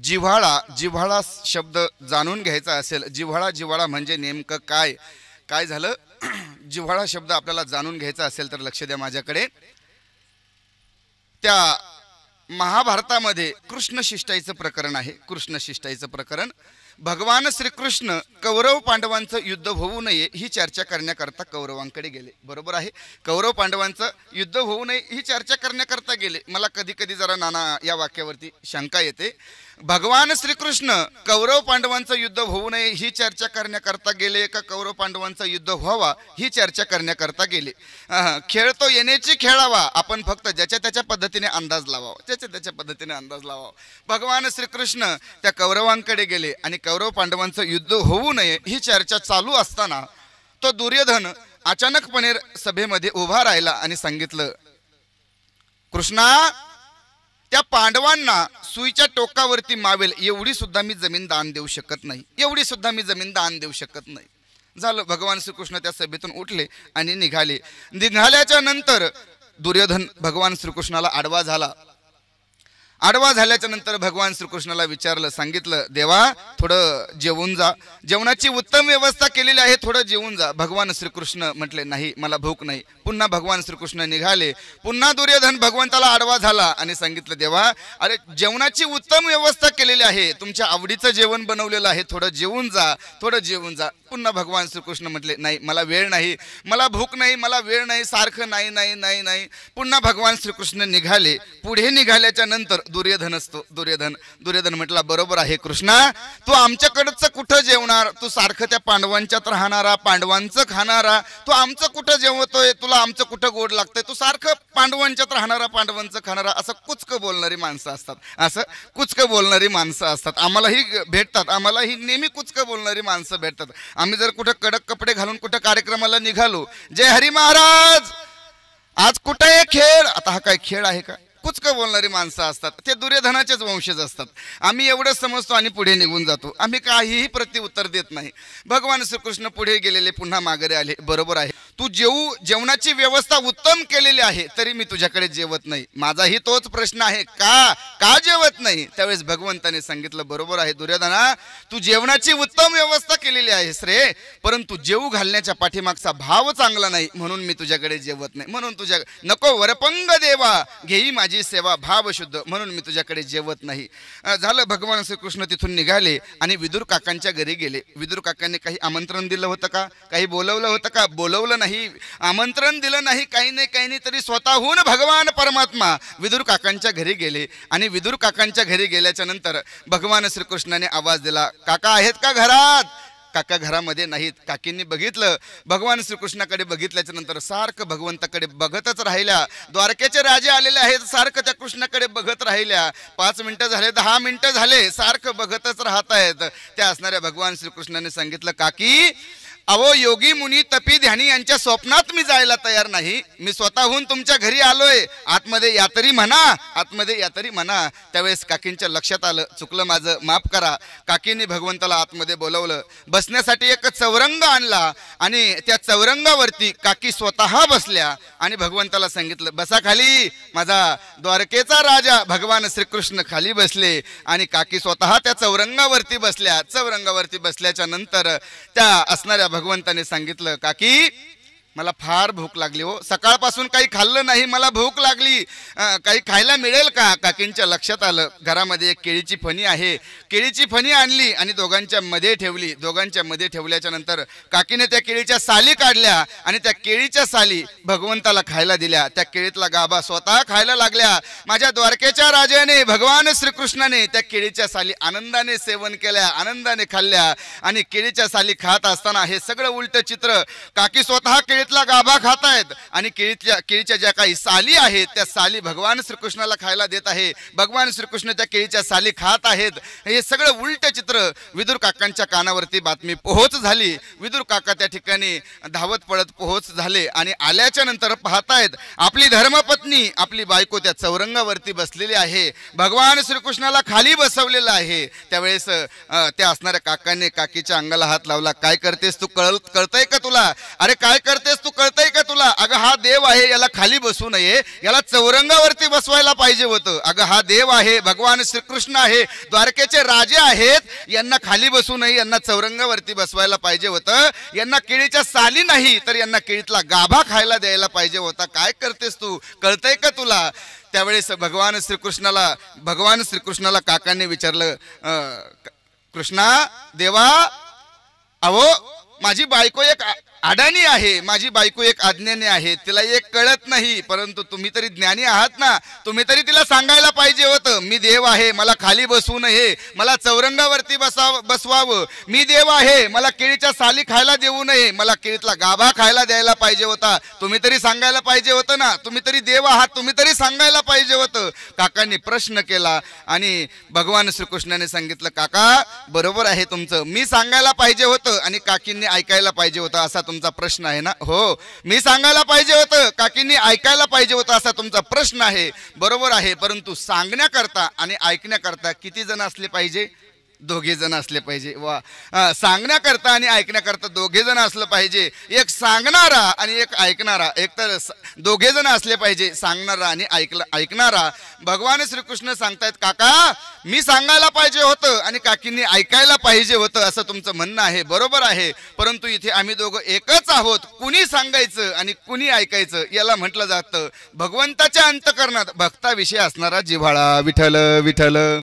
जिव्हाळा जिव्हाळा शब्द जाणून घ्यायचा असेल, जिव्हाळा जिव्हाळा म्हणजे नेमकं काय काय झालं जिव्हाळा शब्द आपल्याला जाणून घ्यायचा असेल तर लक्ष द्या माझ्याकडे. त्या महाभारतामध्ये कृष्ण शिष्टाईचं प्रकरण आहे. कृष्ण शिष्टाईचं प्रकरण, भगवान श्रीकृष्ण कौरव पांडवांचं युद्ध होऊ नये ही चर्चा करण्याकरता कौरवांकडे गेले. बरोबर आहे, कौरव पांडवांचं युद्ध होऊ नये ही चर्चा करण्याकरता गेले. मला कधी कधी जरा नाना या वाक्यावरती शंका येते. भगवान श्रीकृष्ण कौरव पांडवांचं युद्ध होऊ नये ही चर्चा करण्याकरता गेले का कौरव पांडवांचं युद्ध व्हावा ही चर्चा करण्याकरता गेले? खेळ तो येण्याची खेळावा, आपण फक्त ज्याच्या त्याच्या पद्धतीने अंदाज लावावा, ज्याच्या त्याच्या पद्धतीने अंदाज लावावा. भगवान श्रीकृष्ण त्या कौरवांकडे गेले आणि कौरव पांडवांचं युद्ध होऊ नये ही चर्चा चालू असताना तो दुर्योधन अचानकपणे सभेमध्ये उभा राहिला आणि सांगितलं, कृष्णा, त्या पांडवांना सुईच्या टोकावरती मावेल एवढी सुद्धा मी जमीन दान देऊ शकत नाही, एवढी सुद्धा मी जमीन दान देऊ शकत नाही. झालं, भगवान श्रीकृष्ण त्या सभेतून उठले आणि निघाले. निघाल्याच्या नंतर दुर्योधन भगवान श्रीकृष्णाला आडवा झाला. आडवा झाल्याच्या नंतर भगवान श्रीकृष्णाला विचारलं, सांगितलं, देवा थोडं जेवून जा, जेवणाची उत्तम व्यवस्था केलेली आहे, थोडं जेवून जा. भगवान श्रीकृष्ण म्हटले, नाही मला भूक नाही. पुन्हा भगवान श्रीकृष्ण निघाले. पुन्हा दुर्योधन भगवंताला आडवा झाला आणि सांगितलं, देवा अरे जेवणाची उत्तम व्यवस्था केलेली आहे, तुमच्या आवडीचं जेवण बनवलेलं आहे, थोडं जेवून जा, थोडं जेवून जा. पुन्हा भगवान श्रीकृष्ण म्हटले, नाही मला वेळ नाही, मला भूक नाही, मला वेळ नाही, सारखं नाही नाही नाही नाही. पुन्हा भगवान श्रीकृष्ण निघाले. पुढे निघाल्याच्या नंतर दुर्योधन असतो, दुर्योधन म्हटला, बरोबर आहे कृष्णा, तू आमच्याकडचं कुठं जेवणार, तू सारखं त्या पांडवांच्यात राहणारा, पांडवांचं खाणारा, तू आमचं कुठं जेवतोय, तुला आमचं कुठं गोड लागतंय, तू सारखं पांडवांच्यात राहणारा, पांडवांचं खाणारा. असं कुचकं बोलणारी माणसं असतात, असं कुचकं बोलणारी माणसं असतात. आम्हालाही भेटतात, आम्हालाही नेहमी कुचकं बोलणारी माणसं भेटतात. आम्ही जर कुठं कडक कपडे घालून कुठं कार्यक्रमाला निघालो, जय हरी महाराज, आज कुठं आहे खेळ, आता हा काय खेळ आहे का, कुचकं बोलणारी माणसं असतात. ते दुर्योधनाचेच वंशज असतात. आम्ही एवढंच समजतो आणि पुढे निघून जातो, आम्ही काहीही प्रत्युत्तर देत नाही. भगवान श्रीकृष्ण पुढे गेलेले, पुन्हा माघारी आले. बरोबर आहे, तू जेवणाची व्यवस्था उत्तम केलेली आहे तरी मी तुझ्याकडे जेवत नाही. माझाही तोच प्रश्न आहे, का जेवत नाही? त्यावेळेस भगवंताने सांगितलं, बरोबर आहे दुर्योधना, तू जेवणाची उत्तम व्यवस्था केलेली आहेस रे, परंतु जेवू घालण्याच्या पाठीमागचा भाव चांगला नाही म्हणून मी तुझ्याकडे जेवत नाही. म्हणून तुझ्या नको वरपंग देवा घेई माझी सेवा भाव शुद्ध, म्हणून मी तुझ्याकडे जेवत नाही. झालं, भगवान श्रीकृष्ण तिथून निघाले आणि विदुर काकांच्या घरी गेले. विदुर काकांनी काही आमंत्रण दिलं होतं का, काही बोलवलं होतं का? बोलवलं नाही, आमंत्रण दिलं नाही, काही नाही तरी स्वतःहून भगवान परमात्मा विदुर काकांच्या घरी गेले. आणि विदुर काकांच्या घरी गेल्याच्या नंतर भगवान श्रीकृष्णाने आवाज दिला, काका आहेत का घरात? काका घरामध्ये नाहीत. काकींनी बघितलं, भगवान श्रीकृष्णाकडे बघितल्याच्या नंतर सारखं भगवंताकडे बघतच राहिल्या. द्वारकेचे राजे आलेले आहेत, सारखं त्या कृष्णाकडे बघत राहिल्या. 5 मिनिटं झाले, 10 मिनिटं झाले, सारखं बघतच राहत आहेत. त्या असणाऱ्या भगवान श्रीकृष्णाने सांगितलं, काकी अहो योगी मुनी तपी ध्यानी यांच्या स्वप्नात मी जायला तयार नाही, मी स्वतःहून तुमच्या घरी आलोय, आतमध्ये या तरी म्हणा, आतमध्ये या तरी म्हणा. त्यावेळेस काकींच्या लक्षात आलं, चुकलं माझं, माफ करा. काकींनी भगवंताला आतमध्ये बोलवलं, बसण्यासाठी एक चौरंग आणला आणि त्या चौरंगावरती काकी स्वतः बसल्या आणि भगवंताला सांगितलं, बसा खाली. माझा द्वारकेचा राजा भगवान श्रीकृष्ण खाली बसले आणि काकी स्वतः त्या चौरंगावरती बसल्या. चौरंगावरती बसल्याच्या नंतर त्या असणाऱ्या भगवंताने सांगितलं, काकी मला फार भूक लागली हो, सकाळपासून काही खाल्लं नाही, मला भूक लागली, काही खायला मिळेल का? काकींच्या लक्षात आलं, घरामध्ये एक केळीची फणी आहे. केळीची फणी आणली आणि दोघांच्या मध्ये ठेवली. दोघांच्या मध्ये ठेवल्याच्या नंतर काकीने त्या केळीच्या साली काढल्या आणि त्या केळीच्या साली भगवंताला खायला दिल्या. त्या केळीतला गाभा स्वतः खायला लागल्या. माझ्या द्वारकेच्या राजाने भगवान श्रीकृष्णाने त्या केळीच्या साली आनंदाने सेवन केल्या, आनंदाने खाल्ल्या. आणि केळीच्या साली खात असताना हे सगळं उलट चित्र, काकी स्वतः केळीतला गाभा खातायत आणि केळीच्या ज्या काही साली आहेत त्या साली भगवान श्रीकृष्णाला खायला देत आहे. भगवान श्रीकृष्ण त्या केळीच्या साली खात आहेत. हे सगळं उलट चित्र विदुर काकांच्या कानावरती बातमी पोहोच झाली. विदुर काका त्या ठिकाणी धावत पळत पोहोच झाले आणि आल्याच्या नंतर पाहतायत आपली धर्मपत्नी, आपली बायको त्या चौरंगावरती बसलेली आहे, भगवान श्रीकृष्णाला खाली बसवलेलं आहे. त्यावेळेस त्या असणाऱ्या काकांनी काकीच्या अंगाला हात लावला, काय करतेस तू, कळतंय का तुला? अरे काय करतेस विचारतेस तू, कळतंय का तुला? अगं हा देव आहे, याला खाली बसू नये, याला चौरंगावरती बसवायला पाहिजे होतं. अगं हा देव आहे, भगवान श्रीकृष्ण आहे, द्वारकेचे राजे आहेत, यांना खाली बसू नये, यांना चौरंगावरती बसवायला पाहिजे होतं. यांना केळीच्या साली नाही तर यांना केळीतला गाभा खायला द्यायला पाहिजे होता. काय करतेस तू, कळतंय का तुला? त्यावेळेस भगवान श्रीकृष्णाला काकांनी विचारलं, कृष्णा देवा, अहो माझी बायको एक अडाणी आहे, माझी बायको एक अज्ञानी आहे, तिला एक कळत नाही, परंतु तुम्ही तरी ज्ञानी आहात ना, तुम्ही तरी तिला सांगायला पाहिजे होतं, मी देव आहे, मला खाली बसवू नये, मला चौरंगावरती बसवावं, मी देव आहे, मला केळीच्या साली खायला देऊ नये, मला केळीतला गाभा खायला द्यायला पाहिजे होता. तुम्ही तरी सांगायला पाहिजे होतं ना, तुम्ही तरी देव आहात, तुम्ही तरी सांगायला पाहिजे होतं. काकांनी प्रश्न केला आणि भगवान श्रीकृष्णाने सांगितलं, काका बरोबर आहे तुमचं, मी सांगायला पाहिजे होतं आणि काकींनी ऐकायला पाहिजे होतं असा तुमचा प्रश्न आहे ना? हो, मी सांगायला पाहिजे होतं, काकींनी ऐकायला पाहिजे होतं असा तुमचा प्रश्न आहे. बरोबर आहे, परंतु सांगण्याकरता आणि ऐकण्याकरता किती जण असले पाहिजे? दोघे जण असले पाहिजे. वा, सांगण्याकरता आणि ऐकण्याकरता दोघे जण असलं पाहिजे. एक सांगणारा आणि एक ऐकणारा, एक तर दोघे जण असले पाहिजे, सांगणारा आणि ऐकणारा. भगवान श्रीकृष्ण सांगतायत, काका मी सांगायला पाहिजे होतं आणि काकींनी ऐकायला पाहिजे होतं असं तुमचं म्हणणं आहे. बरोबर आहे, परंतु इथे आम्ही दोघं एकच आहोत. कुणी सांगायचं आणि कुणी ऐकायचं याला म्हटलं जातं भगवंताच्या अंतःकरणात भक्ताविषयी असणारा जिव्हाळा. विठ्ठल विठ्ठल.